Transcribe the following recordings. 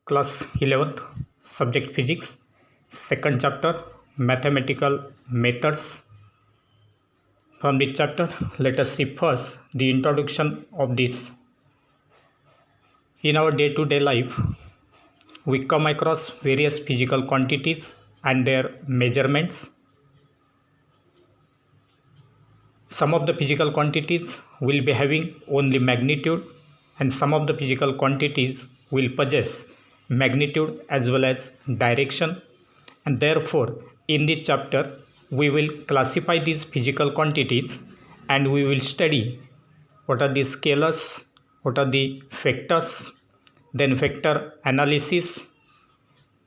Class 11th, Subject Physics, second chapter, Mathematical Methods. From this chapter, let us see first the introduction of this. In our day-to-day life, we come across various physical quantities and their measurements. Some of the physical quantities will be having only magnitude, and some of the physical quantities will possess magnitude as well as direction. And therefore, in this chapter, we will classify these physical quantities and we will study what are the scalars, what are the vectors, then vector analysis,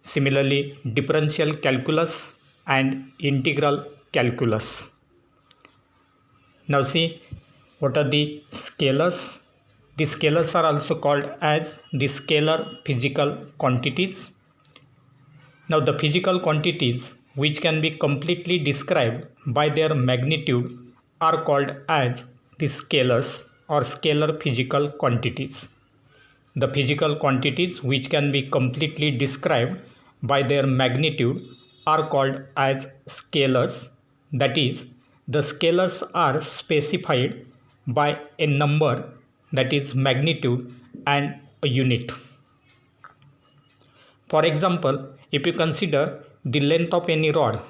similarly differential calculus and integral calculus. Now see, what are the scalars? The scalars are also called as the scalar physical quantities. Now the physical quantities which can be completely described by their magnitude are called as the scalars or scalar physical quantities. The physical quantities which can be completely described by their magnitude are called as scalars. That is, the scalars are specified by a number, that is magnitude, and a unit. For example, if you consider the length of any rod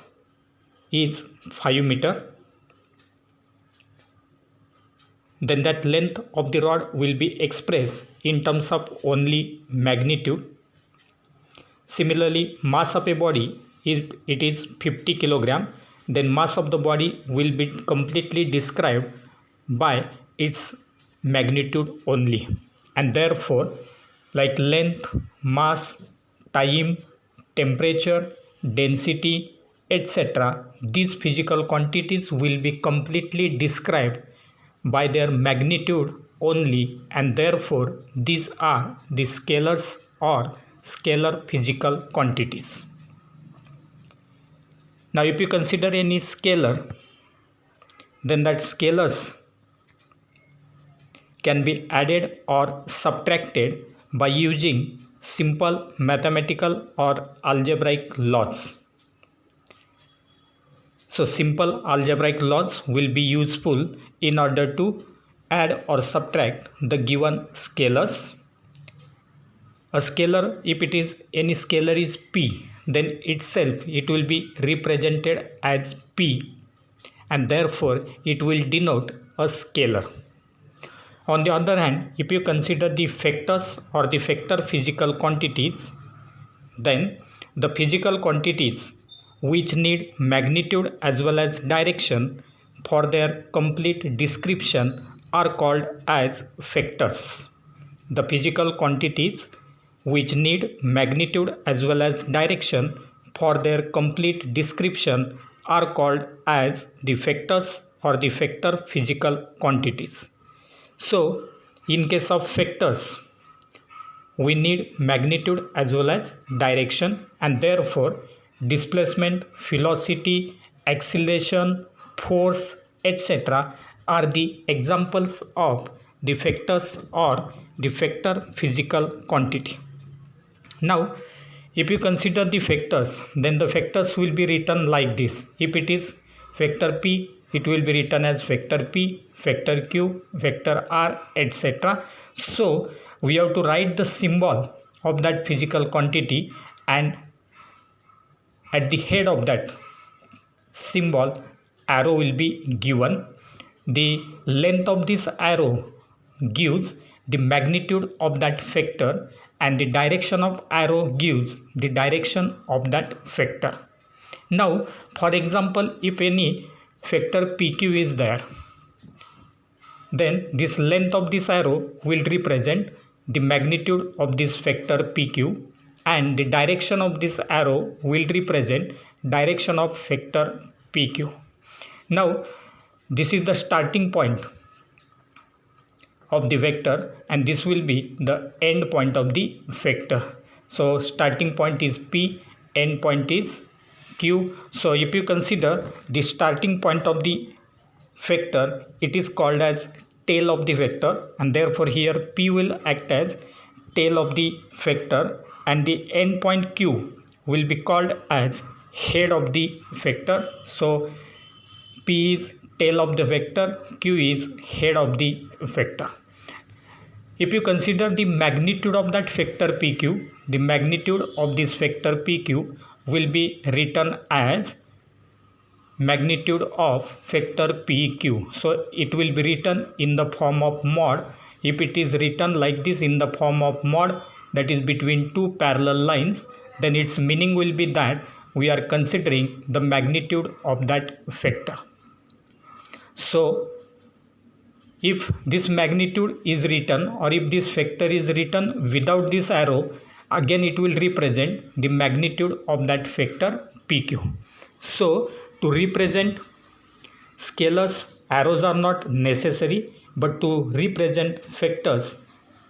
is 5 meter, then that length of the rod will be expressed in terms of only magnitude. Similarly, mass of a body, if it is 50 kilogram, then mass of the body will be completely described by its magnitude only. And therefore, like length, mass, time, temperature, density, etc., these physical quantities will be completely described by their magnitude only, and therefore these are the scalars or scalar physical quantities. Now if you consider any scalar, then that scalars can be added or subtracted by using simple mathematical or algebraic laws. So simple algebraic laws will be useful in order to add or subtract the given scalars. A scalar, if it is any scalar is p, then itself it will be represented as p, and therefore it will denote a scalar. On the other hand, if you consider the vectors or the vector physical quantities, then the physical quantities which need magnitude as well as direction for their complete description are called as vectors. The physical quantities which need magnitude as well as direction for their complete description are called as the vectors or the vector physical quantities. So, in case of vectors, we need magnitude as well as direction, and therefore displacement, velocity, acceleration, force, etc. are the examples of the vectors or the vector physical quantity. Now, if you consider the vectors, then the vectors will be written like this. If it is vector p, it will be written as vector p, vector q, vector r, etc. So, we have to write the symbol of that physical quantity, and at the head of that symbol, arrow will be given. The length of this arrow gives the magnitude of that vector, and the direction of arrow gives the direction of that vector. Now, for example, if any vector pq is there, then this length of this arrow will represent the magnitude of this vector pq, and the direction of this arrow will represent direction of vector pq. Now, this is the starting point of the vector, and this will be the end point of the vector. So starting point is p, end point is q. So if you consider the starting point of the vector, it is called as tail of the vector, and therefore here p will act as tail of the vector, and the endpoint Q will be called as head of the vector. So P is tail of the vector, Q is head of the vector. If you consider the magnitude of that vector PQ, the magnitude of this vector PQ will be written as magnitude of vector PQ. So it will be written in the form of mod. If it is written like this in the form of mod, that is between two parallel lines, then its meaning will be that we are considering the magnitude of that vector. So if this magnitude is written, or if this vector is written without this arrow, again it will represent the magnitude of that vector PQ. So to represent scalars, arrows are not necessary, but to represent vectors,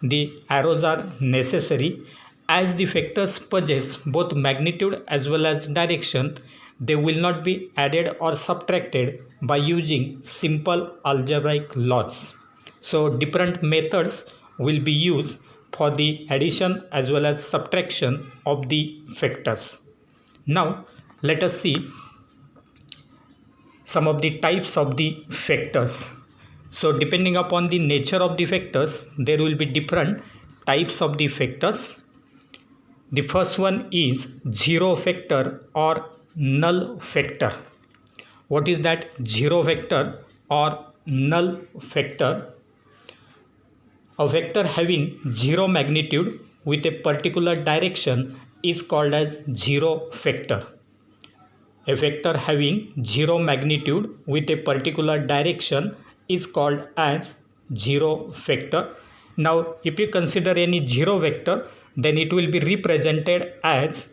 the arrows are necessary. As the vectors possess both magnitude as well as direction, they will not be added or subtracted by using simple algebraic laws. So different methods will be used for the addition as well as subtraction of the vectors. Now let us see some of the types of the vectors. So depending upon the nature of the vectors, there will be different types of the vectors. The first one is zero vector or null vector. What is that zero vector or null vector? A vector having zero magnitude with a particular direction is called as zero vector. A vector having zero magnitude with a particular direction is called as zero vector. Now if you consider any zero vector, then it will be represented as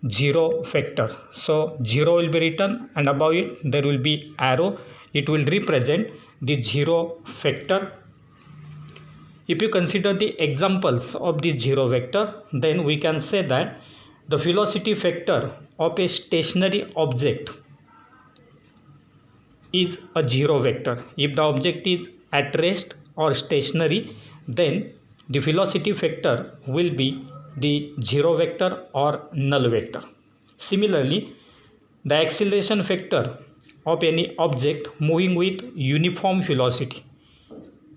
zero vector. So 0 will be written and above it there will be arrow. It will represent the zero vector. If you consider the examples of the zero vector, then we can say that the velocity vector of a stationary object is a zero vector. If the object is at rest or stationary, then the velocity vector will be the zero vector or null vector. Similarly, the acceleration vector of any object moving with uniform velocity.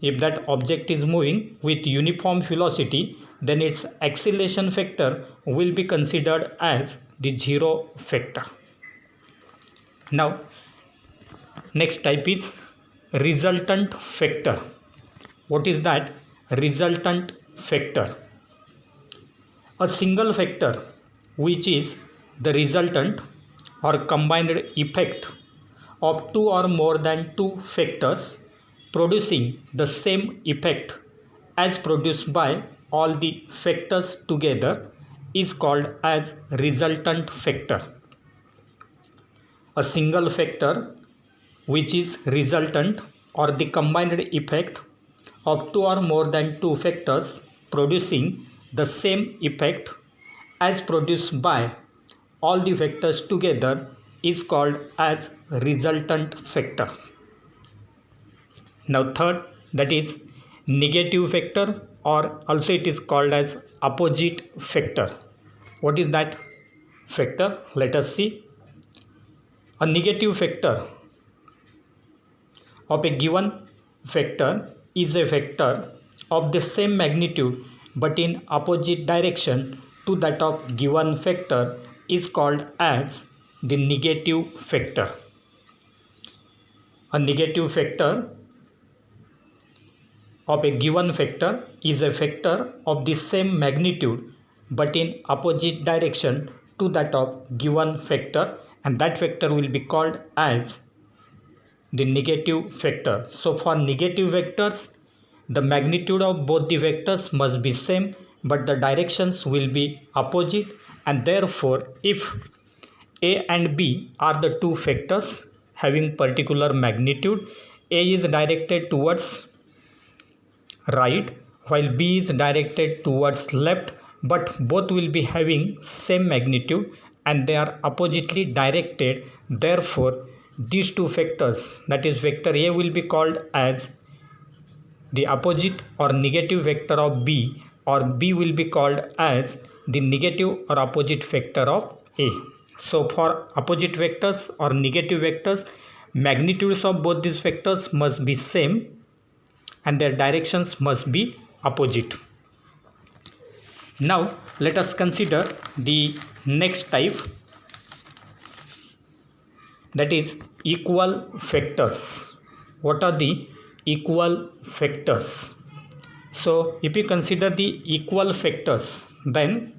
If that object is moving with uniform velocity, then its acceleration vector will be considered as the zero vector. Now, next type is resultant vector. What is that resultant vector? A single vector which is the resultant or combined effect of two or more than two vectors producing the same effect as produced by all the vectors together is called as resultant vector. A single vector which is resultant or the combined effect of two or more than two vectors producing the same effect as produced by all the vectors together is called as resultant vector. Now third, that is negative vector, or also it is called as opposite vector. What is that vector? Let us see. A negative vector of a given vector is a vector of the same magnitude but in opposite direction to that of given vector is called as the negative vector. A negative vector of a given vector is a vector of the same magnitude but in opposite direction to that of given vector, and that vector will be called as the negative vector. So for negative vectors, the magnitude of both the vectors must be same but the directions will be opposite, and therefore if A and B are the two vectors having particular magnitude, A is directed towards right while B is directed towards left, but both will be having same magnitude and they are oppositely directed. Therefore these two vectors, that is vector A will be called as the opposite or negative vector of B, or B will be called as the negative or opposite vector of A. So for opposite vectors or negative vectors, magnitudes of both these vectors must be same and their directions must be opposite. Now let us consider the next type, that is equal vectors. What are the equal vectors? So if you consider the equal vectors, then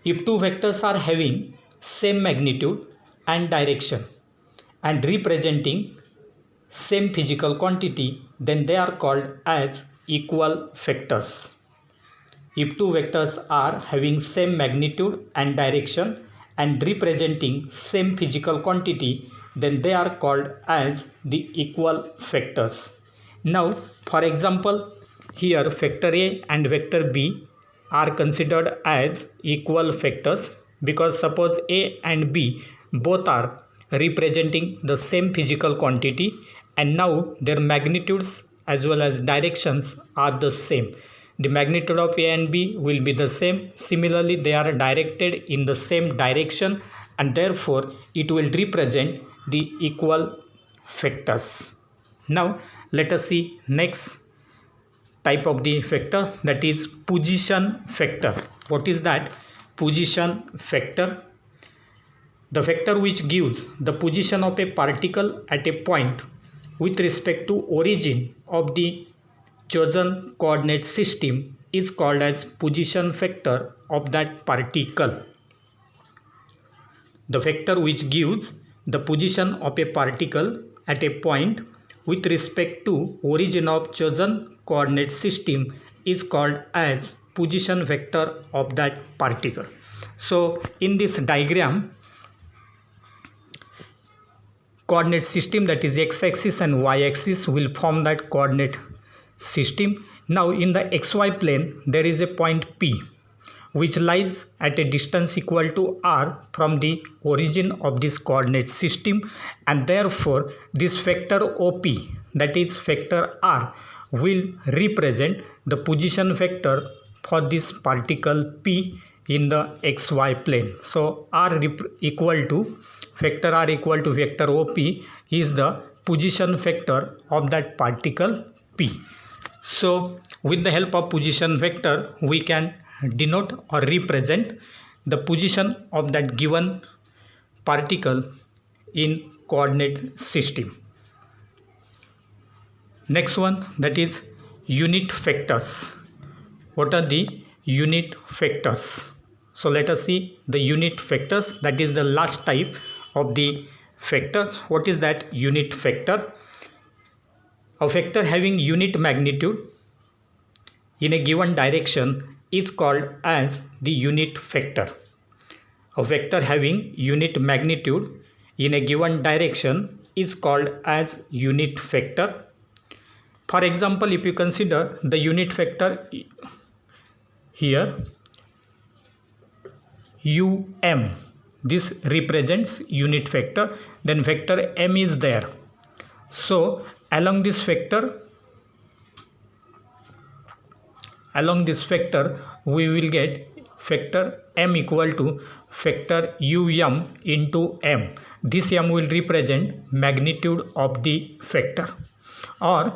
if two vectors are having same magnitude and direction and representing same physical quantity, then they are called as equal vectors. If two vectors are having same magnitude and direction and representing same physical quantity, then they are called as the equal vectors. Now for example, here vector A and vector B are considered as equal vectors because suppose A and B both are representing the same physical quantity and now their magnitudes as well as directions are the same. The magnitude of A and B will be the same. Similarly, they are directed in the same direction and therefore it will represent the equal vectors. Now let us see next type of the vector, that is position vector. What is that? Position vector. The vector which gives the position of a particle at a point with respect to origin of the chosen coordinate system is called as position vector of that particle. The vector which gives the position of a particle at a point with respect to origin of chosen coordinate system is called as position vector of that particle. So in this diagram, coordinate system, that is x-axis and y-axis, will form that coordinate system. Now in the xy plane there is a point P which lies at a distance equal to r from the origin of this coordinate system, and therefore this vector OP, that is vector r, will represent the position vector for this particle P in the xy plane. So r equal to vector OP is the position vector of that particle P. So with the help of position vector we can denote or represent the position of that given particle in coordinate system. Next one, that is unit vectors. What are the unit vectors? So let us see the unit vectors, that is the last type of the vectors. What is that unit vector? A vector having unit magnitude in a given direction is called as the unit vector. A vector having unit magnitude in a given direction is called as unit vector. For example, if you consider the unit vector here, UM, this represents unit vector, then vector M is there. So along this vector we will get vector M equal to vector UM into M. This M will represent magnitude of the vector, or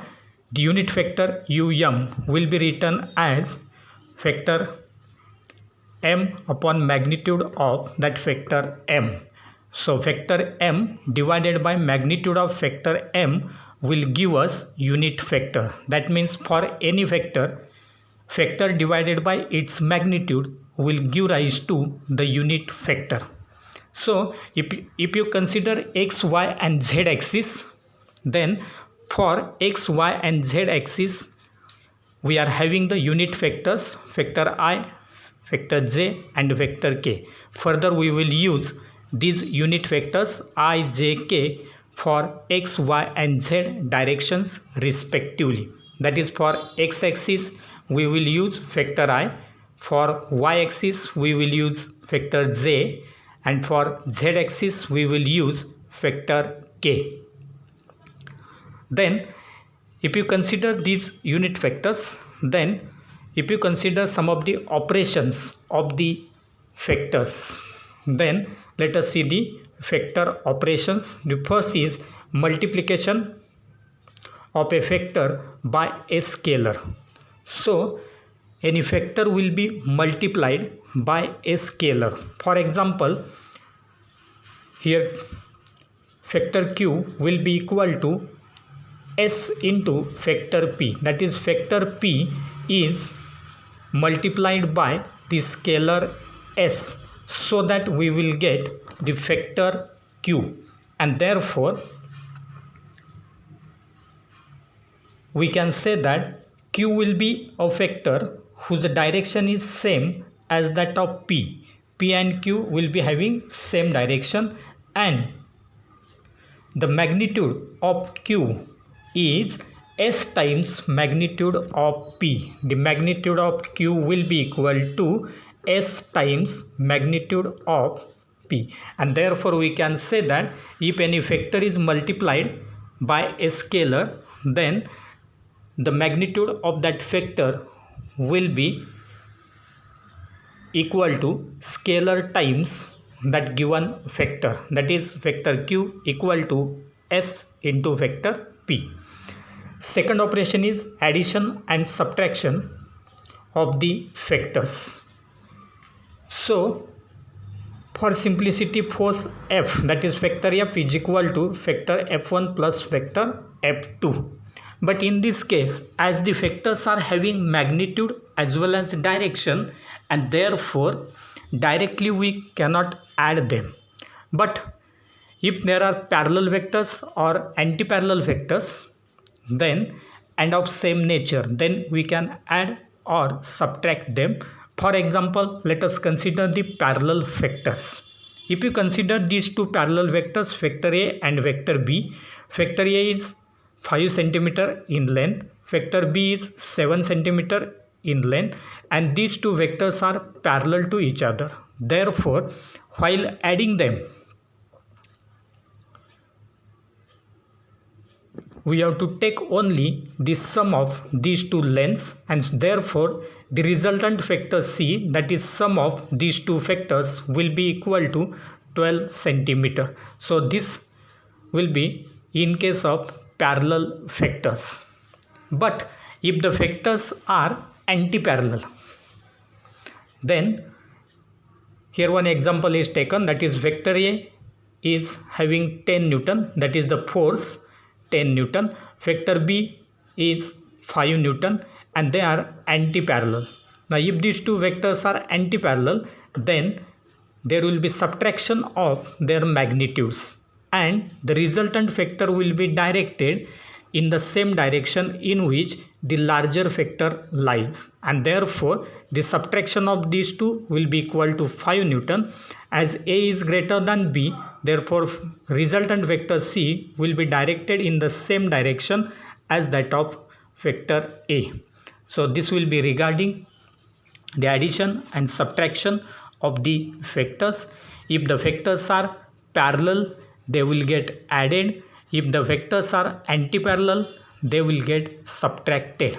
the unit vector UM will be written as vector M upon magnitude of that vector M. So vector M divided by magnitude of vector M will give us unit vector. That means for any vector divided by its magnitude will give rise to the unit vector. So if you consider x, y and z axis, then for x, y and z axis we are having the unit vectors vector I, vector j and vector k. Further we will use these unit vectors I, j, k for x, y and z directions respectively. That is, for x axis we will use vector I, for y axis we will use vector j, and for z axis we will use vector k. Then if you consider these unit vectors, then if you consider some of the operations of the factors, then let us see the factor operations. The first is multiplication of a factor by a scalar. So any factor will be multiplied by a scalar. For example, here factor q will be equal to s into factor p. That is, factor p is multiplied by the scalar s, so that we will get the factor q, and therefore we can say that q will be a factor whose direction is same as that of p. P and q will be having same direction, and the magnitude of q is s times magnitude of p. The magnitude of q will be equal to s times magnitude of p, and therefore we can say that if any factor is multiplied by a scalar, then the magnitude of that factor will be equal to scalar times that given factor, that is factor q equal to s into factor p. Second operation is addition and subtraction of the factors. So for simplicity, force f, that is factor f, is equal to factor f1 plus factor f2. But in this case, as the factors are having magnitude as well as direction, and therefore directly we cannot add them. But if there are parallel vectors or anti-parallel vectors, then and of same nature, then we can add or subtract them. For example, let us consider the parallel vectors. If you consider these two parallel vectors, vector a and vector b, vector a is 5 centimeter in length, vector b is 7 centimeter in length, and these two vectors are parallel to each other. Therefore, while adding them, we have to take only the sum of these two lengths, and therefore the resultant factor c, that is sum of these two factors, will be equal to 12 centimeter. So this will be in case of parallel factors. But if the factors are anti-parallel, then here one example is taken, that is vector a is having 10 Newton, that is the force 10 Newton, vector b is 5 Newton, and they are anti-parallel. Now if these two vectors are anti-parallel, then there will be subtraction of their magnitudes, and the resultant factor will be directed in the same direction in which the larger factor lies, and therefore the subtraction of these two will be equal to 5 Newton. As a is greater than b, therefore resultant vector c will be directed in the same direction as that of vector a. So this will be regarding the addition and subtraction of the vectors. If the vectors are parallel, they will get added. If the vectors are anti-parallel, they will get subtracted.